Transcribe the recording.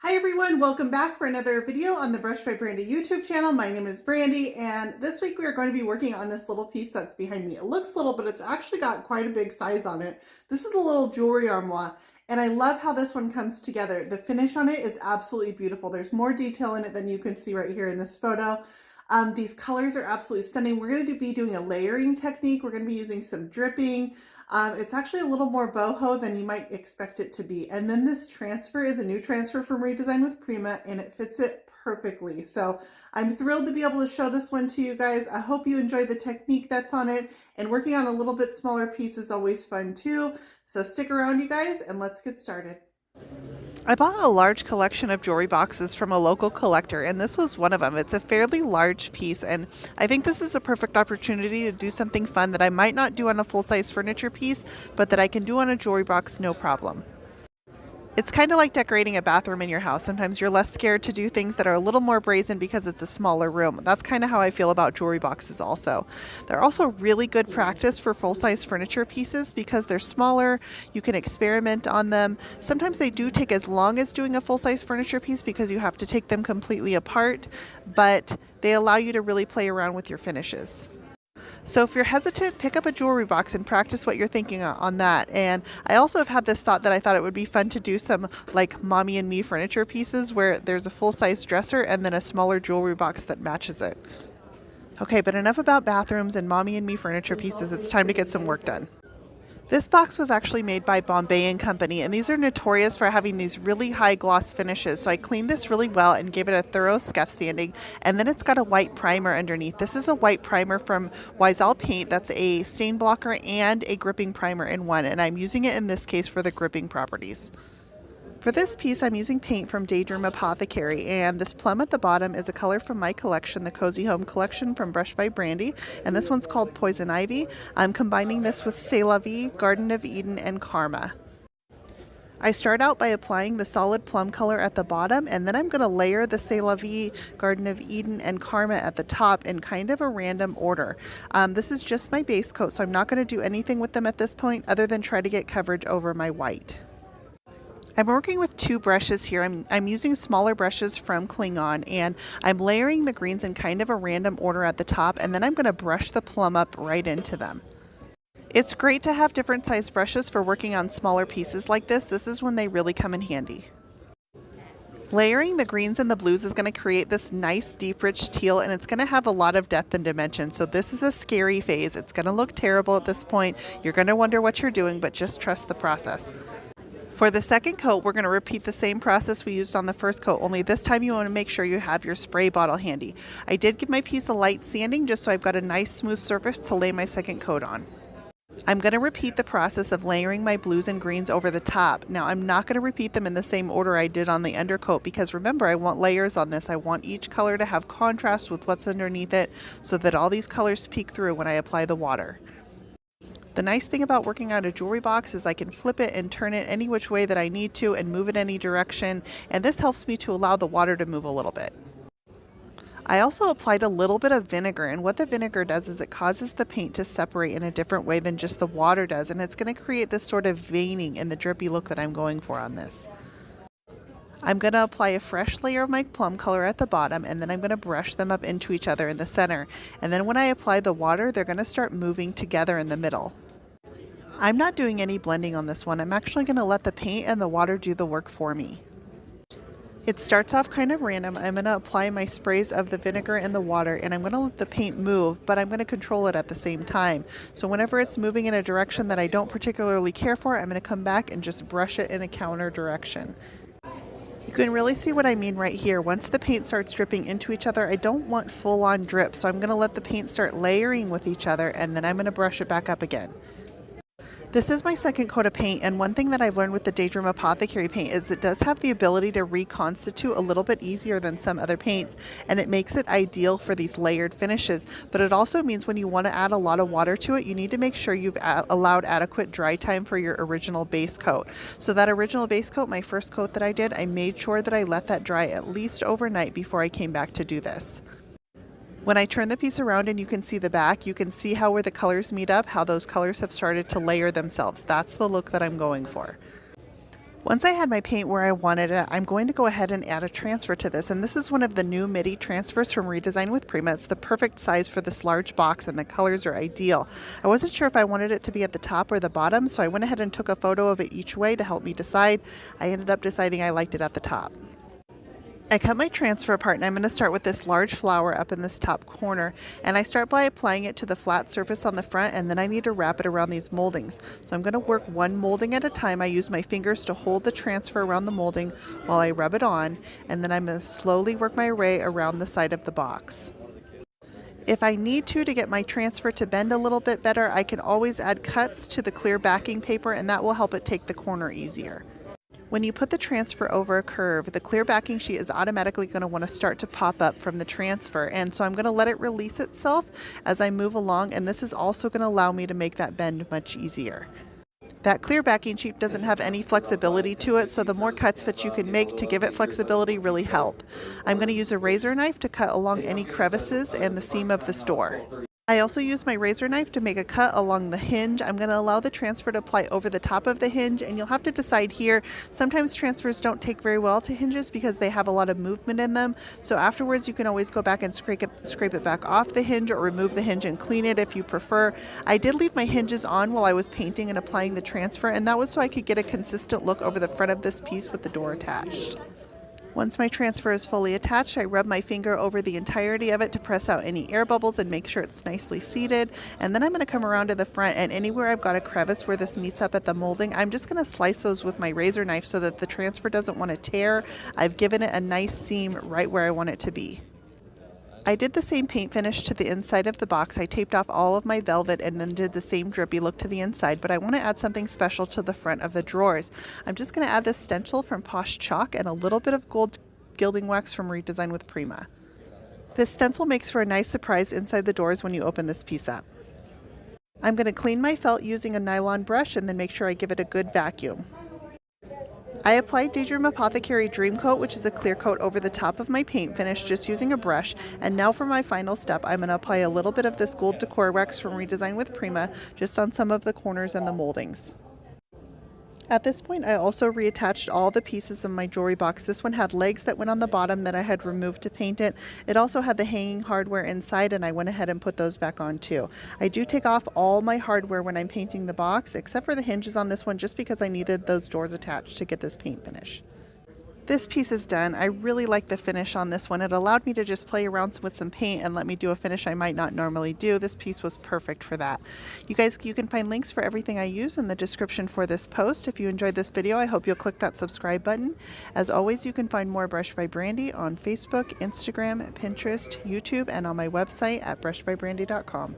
Hi everyone, welcome back for another video on the Brush by Brandy YouTube channel. My name is Brandy and this week we are going to be working on this little piece that's behind me. It looks little, but it's actually got quite a big size on it. This is a little jewelry armoire and I love how this one comes together. The finish on it is absolutely beautiful. There's more detail in it than you can see right here in this photo. These colors are absolutely stunning. We're going to be doing a layering technique. We're going to be using some dripping. It's actually a little more boho than you might expect it to be. And then this transfer is a new transfer from Redesign with Prima and it fits it perfectly. So I'm thrilled to be able to show this one to you guys. I hope you enjoy the technique that's on it, and working on a little bit smaller piece is always fun too. So stick around you guys and let's get started. I bought a large collection of jewelry boxes from a local collector, and this was one of them. It's a fairly large piece, and I think this is a perfect opportunity to do something fun that I might not do on a full-size furniture piece, but that I can do on a jewelry box no problem. It's kind of like decorating a bathroom in your house. Sometimes you're less scared to do things that are a little more brazen because it's a smaller room. That's kind of how I feel about jewelry boxes also. They're also really good practice for full-size furniture pieces because they're smaller. You can experiment on them. Sometimes they do take as long as doing a full-size furniture piece because you have to take them completely apart, but they allow you to really play around with your finishes. So if you're hesitant, pick up a jewelry box and practice what you're thinking on that. And I also have had this thought that I thought it would be fun to do some like mommy and me furniture pieces where there's a full-size dresser and then a smaller jewelry box that matches it. Okay, but enough about bathrooms and mommy and me furniture pieces. It's time to get some work done. This box was actually made by Bombay & Company, and these are notorious for having these really high gloss finishes. So I cleaned this really well and gave it a thorough scuff sanding, and then it's got a white primer underneath. This is a white primer from Wiesel Paint. That's a stain blocker and a gripping primer in one, and I'm using it in this case for the gripping properties. For this piece, I'm using paint from Daydream Apothecary, and this plum at the bottom is a color from my collection, the Cozy Home collection from Brush by Brandy, and this one's called Poison Ivy. I'm combining this with C'est La Vie, Garden of Eden, and Karma. I start out by applying the solid plum color at the bottom, and then I'm going to layer the C'est La Vie, Garden of Eden, and Karma at the top in kind of a random order. This is just my base coat, so I'm not going to do anything with them at this point other than try to get coverage over my white. I'm working with two brushes here. I'm using smaller brushes from Klingon, and I'm layering the greens in kind of a random order at the top, and then I'm going to brush the plum up right into them. It's great to have different size brushes for working on smaller pieces like this. This is when they really come in handy. Layering the greens and the blues is going to create this nice deep rich teal, and it's going to have a lot of depth and dimension. So this is a scary phase. It's going to look terrible at this point. You're going to wonder what you're doing, but just trust the process. For the second coat, we're going to repeat the same process we used on the first coat, only this time you want to make sure you have your spray bottle handy. I did give my piece a light sanding just so I've got a nice smooth surface to lay my second coat on. I'm going to repeat the process of layering my blues and greens over the top. Now I'm not going to repeat them in the same order I did on the undercoat because remember, I want layers on this. I want each color to have contrast with what's underneath it so that all these colors peek through when I apply the water. The nice thing about working on a jewelry box is I can flip it and turn it any which way that I need to and move it any direction, and this helps me to allow the water to move a little bit. I also applied a little bit of vinegar, and what the vinegar does is it causes the paint to separate in a different way than just the water does, and it's going to create this sort of veining in the drippy look that I'm going for on this. I'm going to apply a fresh layer of my plum color at the bottom, and then I'm going to brush them up into each other in the center, and then when I apply the water, they're going to start moving together in the middle. I'm not doing any blending on this one. I'm actually going to let the paint and the water do the work for me. It starts off kind of random. I'm going to apply my sprays of the vinegar and the water, and I'm going to let the paint move, but I'm going to control it at the same time. So whenever it's moving in a direction that I don't particularly care for, I'm going to come back and just brush it in a counter direction. You can really see what I mean right here. Once the paint starts dripping into each other, I don't want full-on drip, so I'm going to let the paint start layering with each other, and then I'm going to brush it back up again. This is my second coat of paint, and one thing that I've learned with the Daydream Apothecary paint is it does have the ability to reconstitute a little bit easier than some other paints, and it makes it ideal for these layered finishes. But it also means when you want to add a lot of water to it, you need to make sure you've allowed adequate dry time for your original base coat. So that original base coat, my first coat that I did, I made sure that I let that dry at least overnight before I came back to do this. When I turn the piece around and you can see the back, you can see how where the colors meet up, how those colors have started to layer themselves. That's the look that I'm going for. Once I had my paint where I wanted it, I'm going to go ahead and add a transfer to this. And this is one of the new middy transfers from Redesign with Prima. It's the perfect size for this large box and the colors are ideal. I wasn't sure if I wanted it to be at the top or the bottom, so I went ahead and took a photo of it each way to help me decide. I ended up deciding I liked it at the top. I cut my transfer apart and I'm going to start with this large flower up in this top corner, and I start by applying it to the flat surface on the front, and then I need to wrap it around these moldings. So I'm going to work one molding at a time. I use my fingers to hold the transfer around the molding while I rub it on, and then I'm going to slowly work my way around the side of the box. If I need to get my transfer to bend a little bit better, I can always add cuts to the clear backing paper, and that will help it take the corner easier. When you put the transfer over a curve, the clear backing sheet is automatically going to want to start to pop up from the transfer, and so I'm going to let it release itself as I move along, and this is also going to allow me to make that bend much easier. That clear backing sheet doesn't have any flexibility to it, so the more cuts that you can make to give it flexibility really help. I'm going to use a razor knife to cut along any crevices and the seam of this door. I also use my razor knife to make a cut along the hinge. I'm going to allow the transfer to apply over the top of the hinge, and you'll have to decide here. Sometimes transfers don't take very well to hinges because they have a lot of movement in them. So afterwards you can always go back and scrape it back off the hinge or remove the hinge and clean it if you prefer. I did leave my hinges on while I was painting and applying the transfer, and that was so I could get a consistent look over the front of this piece with the door attached. Once my transfer is fully attached, I rub my finger over the entirety of it to press out any air bubbles and make sure it's nicely seated. And then I'm going to come around to the front, and anywhere I've got a crevice where this meets up at the molding, I'm just going to slice those with my razor knife so that the transfer doesn't want to tear. I've given it a nice seam right where I want it to be. I did the same paint finish to the inside of the box. I taped off all of my velvet and then did the same drippy look to the inside, but I want to add something special to the front of the drawers. I'm just going to add this stencil from Posh chalk and a little bit of gold gilding wax from Redesign with Prima. This stencil makes for a nice surprise inside the doors when you open this piece up. I'm going to clean my felt using a nylon brush and then make sure I give it a good vacuum. I applied Daydream Apothecary Dream Coat, which is a clear coat over the top of my paint finish, just using a brush. And now for my final step, I'm going to apply a little bit of this gold decor wax from Redesign with Prima just on some of the corners and the moldings. At this point, I also reattached all the pieces of my jewelry box. This one had legs that went on the bottom that I had removed to paint it. It also had the hanging hardware inside, and I went ahead and put those back on too. I do take off all my hardware when I'm painting the box, except for the hinges on this one, just because I needed those doors attached to get this paint finish. This piece is done. I really like the finish on this one. It allowed me to just play around with some paint and let me do a finish I might not normally do. This piece was perfect for that. You guys, you can find links for everything I use in the description for this post. If you enjoyed this video, I hope you'll click that subscribe button. As always, you can find more Brush by Brandy on Facebook, Instagram, Pinterest, YouTube, and on my website at brushbybrandy.com.